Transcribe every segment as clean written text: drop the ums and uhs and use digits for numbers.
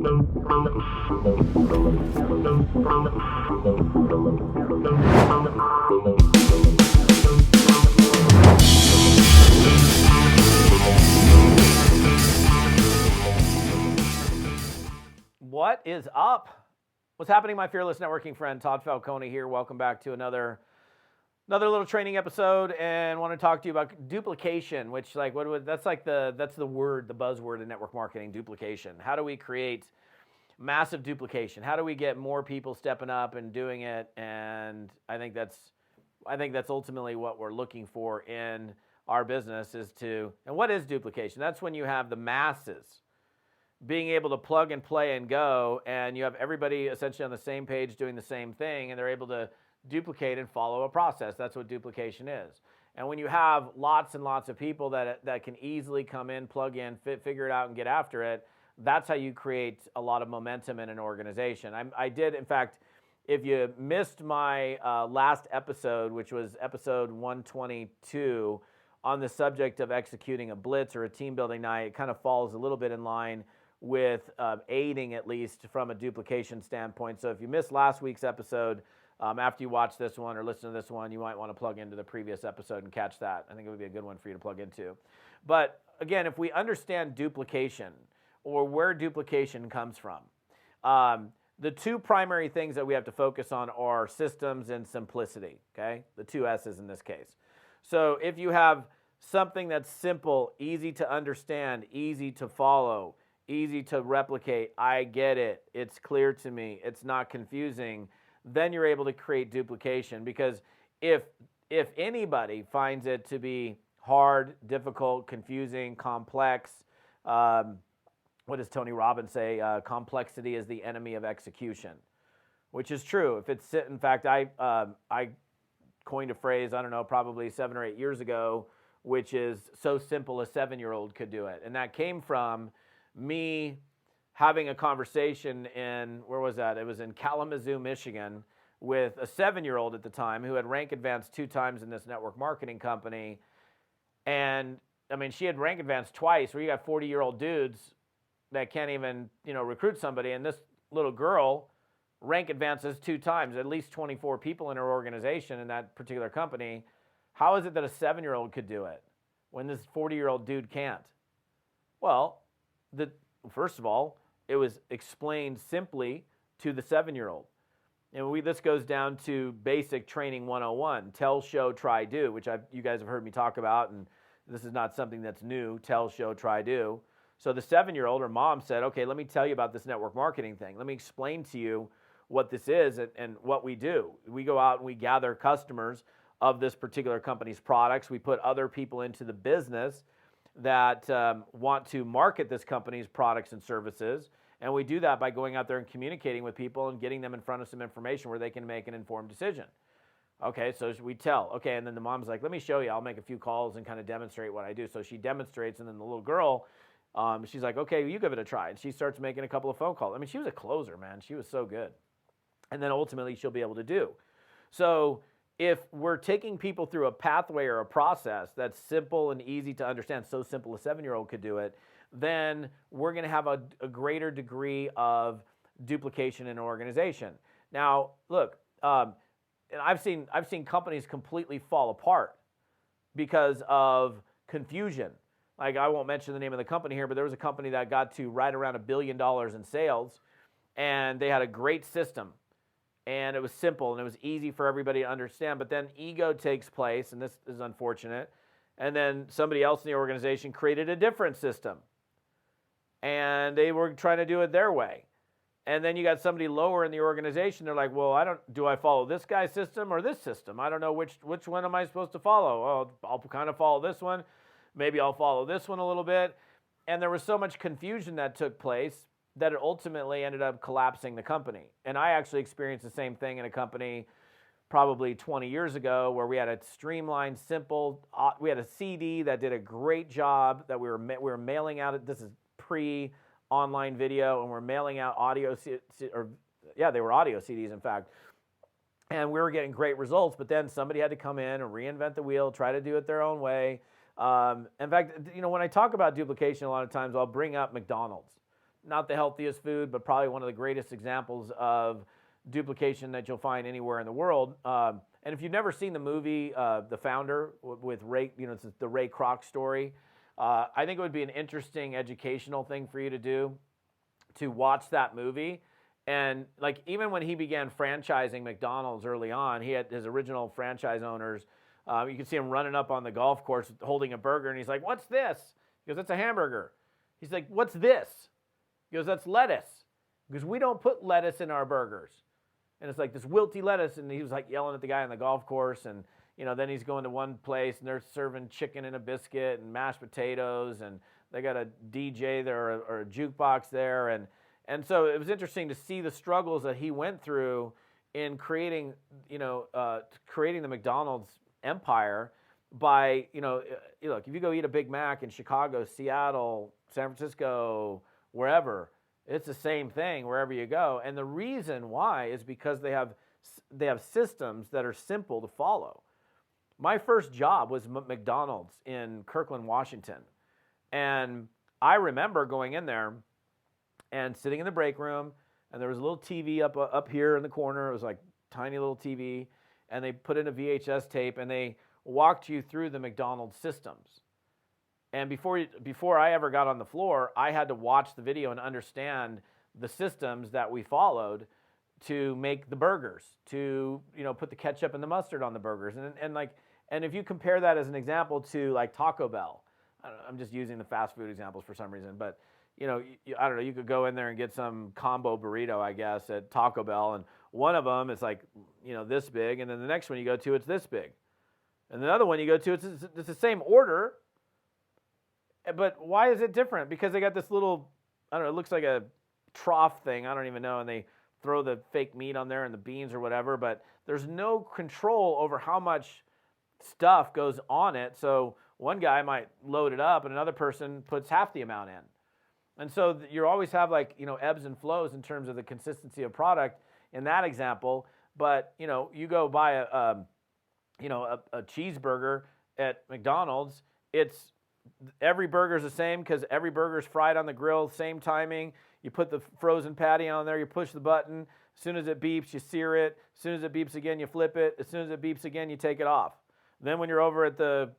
What is up? What's happening, my fearless networking friend? Todd Falcone here. Welcome back to another little training episode, and want to talk to you about duplication, which that's the word, the buzzword in network marketing, duplication. How do we create massive duplication? How do we get more people stepping up and doing it? And I think that's ultimately what we're looking for in our business and what is duplication? That's when you have the masses being able to plug and play and go, and you have everybody essentially on the same page doing the same thing, and they're able to duplicate and follow a process. That's what duplication is. And when you have lots and lots of people that can easily come in, plug in, figure it out, and get after it, that's how you create a lot of momentum in an organization. I did, in fact, if you missed my last episode, which was episode 122, on the subject of executing a blitz or a team building night, it kind of falls a little bit in line with aiding, at least from a duplication standpoint. So if you missed last week's episode, after you watch this one or listen to this one, you might want to plug into the previous episode and catch that. I think it would be a good one for you to plug into. But again, if we understand duplication or where duplication comes from, the two primary things that we have to focus on are systems and simplicity, okay? The two S's in this case. So if you have something that's simple, easy to understand, easy to follow, easy to replicate, I get it, it's clear to me, it's not confusing, then you're able to create duplication. Because if anybody finds it to be hard, difficult, confusing, complex, what does Tony Robbins say? Complexity is the enemy of execution, which is true. In fact, I coined a phrase, I don't know, probably 7 or 8 years ago, which is so simple a 7-year-old could do it. And that came from me having a conversation where was that? It was in Kalamazoo, Michigan, with a 7-year-old at the time who had rank advanced 2 times in this network marketing company. And I mean, she had rank advanced twice, where you got 40-year-old dudes that can't even, recruit somebody. And this little girl rank advances 2 times, at least 24 people in her organization in that particular company. How is it that a 7-year-old could do it when this 40-year-old dude can't? Well, first of all, it was explained simply to the 7-year-old. And this goes down to basic training 101, tell, show, try, do, which you guys have heard me talk about, and this is not something that's new, tell, show, try, do. So the 7-year-old, her mom said, okay, let me tell you about this network marketing thing. Let me explain to you what this is and what we do. We go out and we gather customers of this particular company's products. We put other people into the business that want to market this company's products and services. And we do that by going out there and communicating with people and getting them in front of some information where they can make an informed decision. Okay, so we tell. Okay, and then the mom's like, let me show you. I'll make a few calls and kind of demonstrate what I do. So she demonstrates, and then the little girl, she's like, okay, you give it a try. And she starts making a couple of phone calls. I mean, she was a closer, man. She was so good. And then ultimately she'll be able to do. So if we're taking people through a pathway or a process that's simple and easy to understand, so simple a 7-year-old could do it, then we're going to have a greater degree of duplication in an organization. Now, look, and I've seen companies completely fall apart because of confusion. Like, I won't mention the name of the company here, but there was a company that got to right around $1 billion in sales, and they had a great system. And it was simple, and it was easy for everybody to understand. But then ego takes place, and this is unfortunate. And then somebody else in the organization created a different system. And they were trying to do it their way. And then you got somebody lower in the organization. They're like, well, do I follow this guy's system or this system? I don't know which one am I supposed to follow. Oh, I'll kind of follow this one. Maybe I'll follow this one a little bit. And there was so much confusion that took place that it ultimately ended up collapsing the company. And I actually experienced the same thing in a company probably 20 years ago, where we had a streamlined, simple, we had a CD that did a great job that we were mailing out. This is pre-online video, and we're mailing out audio, they were audio CDs, in fact. And we were getting great results, but then somebody had to come in and reinvent the wheel, try to do it their own way. In fact, when I talk about duplication, a lot of times I'll bring up McDonald's. not the healthiest food, but probably one of the greatest examples of duplication that you'll find anywhere in the world. And if you've never seen the movie, The Founder with Ray, it's the Ray Kroc story, I think it would be an interesting educational thing for you to do, to watch that movie. And like, even when he began franchising McDonald's early on, he had his original franchise owners. You can see him running up on the golf course holding a burger, and he's like, "What's this?" He goes, "That's a hamburger." He's like, "What's this?" He goes, "That's lettuce." Because we don't put lettuce in our burgers. And it's like this wilty lettuce, and he was like yelling at the guy on the golf course, and then he's going to one place, and they're serving chicken and a biscuit and mashed potatoes, and they got a DJ there or a jukebox there, and so it was interesting to see the struggles that he went through in creating, creating the McDonald's empire by, look, if you go eat a Big Mac in Chicago, Seattle, San Francisco, wherever, it's the same thing wherever you go. And the reason why is because they have systems that are simple to follow. My first job was McDonald's in Kirkland, Washington. And I remember going in there and sitting in the break room, and there was a little TV up here in the corner. It was like tiny little TV, and they put in a VHS tape, and they walked you through the McDonald's systems. And before I ever got on the floor, I had to watch the video and understand the systems that we followed to make the burgers, to put the ketchup and the mustard on the burgers, and if you compare that as an example to like Taco Bell, I'm just using the fast food examples for some reason, but I don't know, you could go in there and get some combo burrito, I guess, at Taco Bell, and one of them is like this big, and then the next one you go to, it's this big, and the other one you go to, it's the same order. But why is it different? Because they got this little, I don't know, it looks like a trough thing, I don't even know, and they throw the fake meat on there and the beans or whatever, but there's no control over how much stuff goes on it. So one guy might load it up and another person puts half the amount in. And so you always have like, ebbs and flows in terms of the consistency of product in that example. But, you go buy a cheeseburger at McDonald's, every burger's the same because every burger's fried on the grill, same timing. You put the frozen patty on there, you push the button. As soon as it beeps, you sear it. As soon as it beeps again, you flip it. As soon as it beeps again, you take it off. Then when you're over at the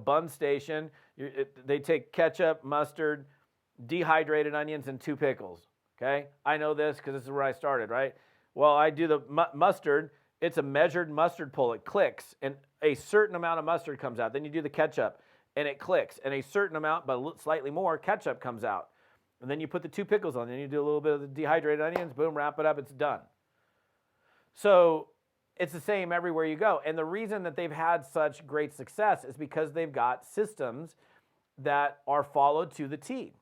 bun station, they take ketchup, mustard, dehydrated onions, and 2 pickles. Okay? I know this because this is where I started, right? Well, I do the mustard. It's a measured mustard pull. It clicks, and a certain amount of mustard comes out. Then you do the ketchup, and it clicks, and a certain amount, but slightly more, ketchup comes out. And then you put the 2 pickles on, and you do a little bit of the dehydrated onions, boom, wrap it up, it's done. So it's the same everywhere you go. And the reason that they've had such great success is because they've got systems that are followed to the T.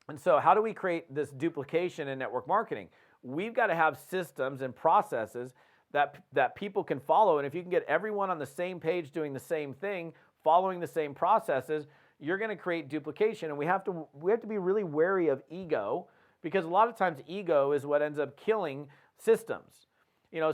And so how do we create this duplication in network marketing? We've got to have systems and processes that people can follow. And if you can get everyone on the same page doing the same thing, following the same processes, you're going to create duplication. And we have to be really wary of ego, because a lot of times ego is what ends up killing systems.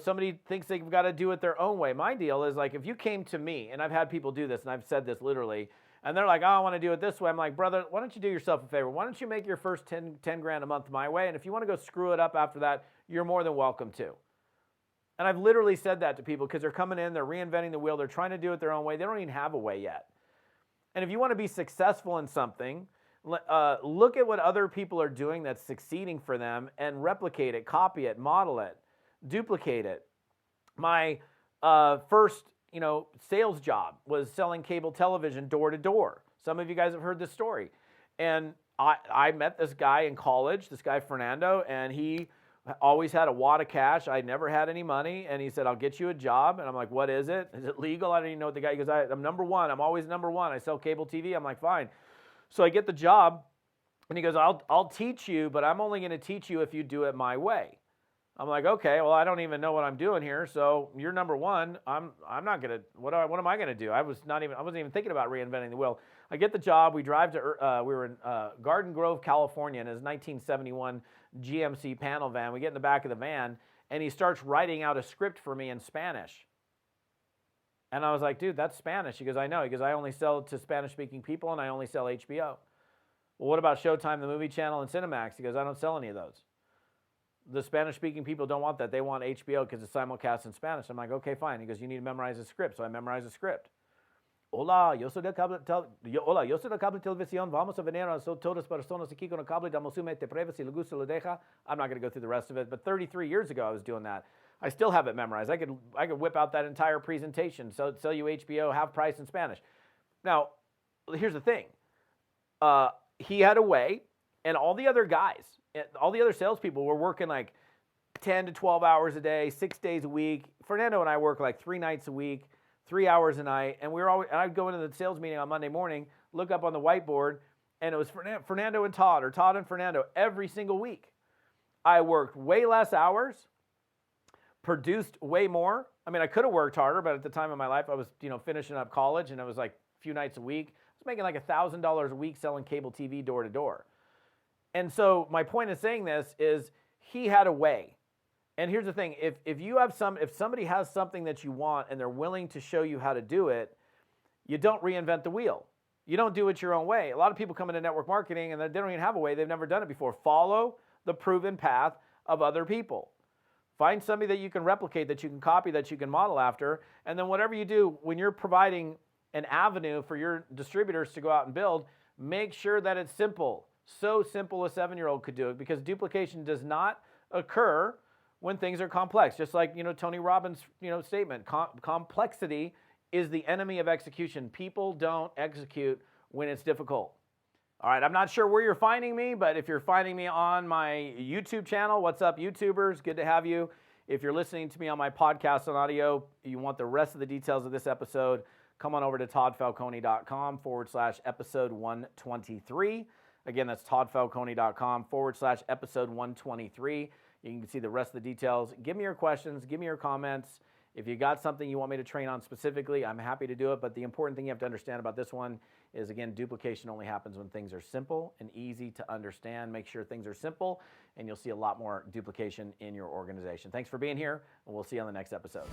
Somebody thinks they've got to do it their own way. My deal is like, if you came to me, and I've had people do this, and I've said this literally, and they're like, "Oh, I want to do it this way." I'm like, "Brother, why don't you do yourself a favor? Why don't you make your first 10 grand a month my way? And if you want to go screw it up after that, you're more than welcome to." And I've literally said that to people because they're coming in, they're reinventing the wheel, they're trying to do it their own way. They don't even have a way yet. And if you want to be successful in something, look at what other people are doing that's succeeding for them and replicate it, copy it, model it, duplicate it. My first sales job was selling cable television door to door. Some of you guys have heard this story. And I met this guy in college, this guy Fernando, and he always had a wad of cash. I never had any money. And he said, "I'll get you a job." And I'm like, "What is it? Is it legal?" I don't even know what the guy, he goes, "I'm number one. I'm always number one. I sell cable TV." I'm like, "Fine." So I get the job, and he goes, I'll teach you, but I'm only going to teach you if you do it my way. I'm like, "Okay, well, I don't even know what I'm doing here. So you're number one. I'm not going to, what am I going to do?" I wasn't even thinking about reinventing the wheel. I get the job. We drive to, we were in Garden Grove, California, and it's 1971 GMC panel van. We get in the back of the van, and he starts writing out a script for me in Spanish. And I was like, "Dude, that's Spanish." He goes, "I know." He goes, "I only sell to Spanish-speaking people, and I only sell HBO." Well, what about Showtime, the movie channel, and Cinemax? He goes, I don't sell any of those. The Spanish-speaking people don't want that. They want HBO because it's simulcast in Spanish. I'm like, okay, fine. He goes, you need to memorize a script. So I memorize a script. Hola, yo soy de cable televisión. Vamos a venir a todas personas aquí con el cable. Damos un te prueba si le gusta lo deja. I'm not going to go through the rest of it, but 33 years ago I was doing that. I still have it memorized. I could whip out that entire presentation. So sell you HBO half price in Spanish. Now, here's the thing. He had a way, and all the other guys, all the other salespeople were working like 10 to 12 hours a day, 6 days a week. Fernando and I work like 3 nights a week, 3 hours a night, and I'd go into the sales meeting on Monday morning, look up on the whiteboard, and it was Fernando and Todd, or Todd and Fernando, every single week. I worked way less hours, produced way more. I mean, I could have worked harder, but at the time of my life, I was, finishing up college, and it was like a few nights a week. I was making like $1,000 a week selling cable TV door to door. And so my point of saying this is he had a way. And here's the thing, if somebody has something that you want and they're willing to show you how to do it, you don't reinvent the wheel. You don't do it your own way. A lot of people come into network marketing and they don't even have a way. They've never done it before. Follow the proven path of other people. Find somebody that you can replicate, that you can copy, that you can model after. And then whatever you do, when you're providing an avenue for your distributors to go out and build, make sure that it's simple. So simple a 7-year-old could do it, because duplication does not occur when things are complex. Just like, Tony Robbins', statement, complexity is the enemy of execution. People don't execute when it's difficult. All right, I'm not sure where you're finding me, but if you're finding me on my YouTube channel, what's up, YouTubers? Good to have you. If you're listening to me on my podcast on audio, you want the rest of the details of this episode, come on over to toddfalcone.com/episode 123. Again, that's toddfalcone.com/episode 123. You can see the rest of the details. Give me your questions. Give me your comments. If you got something you want me to train on specifically, I'm happy to do it. But the important thing you have to understand about this one is, again, duplication only happens when things are simple and easy to understand. Make sure things are simple, and you'll see a lot more duplication in your organization. Thanks for being here, and we'll see you on the next episode.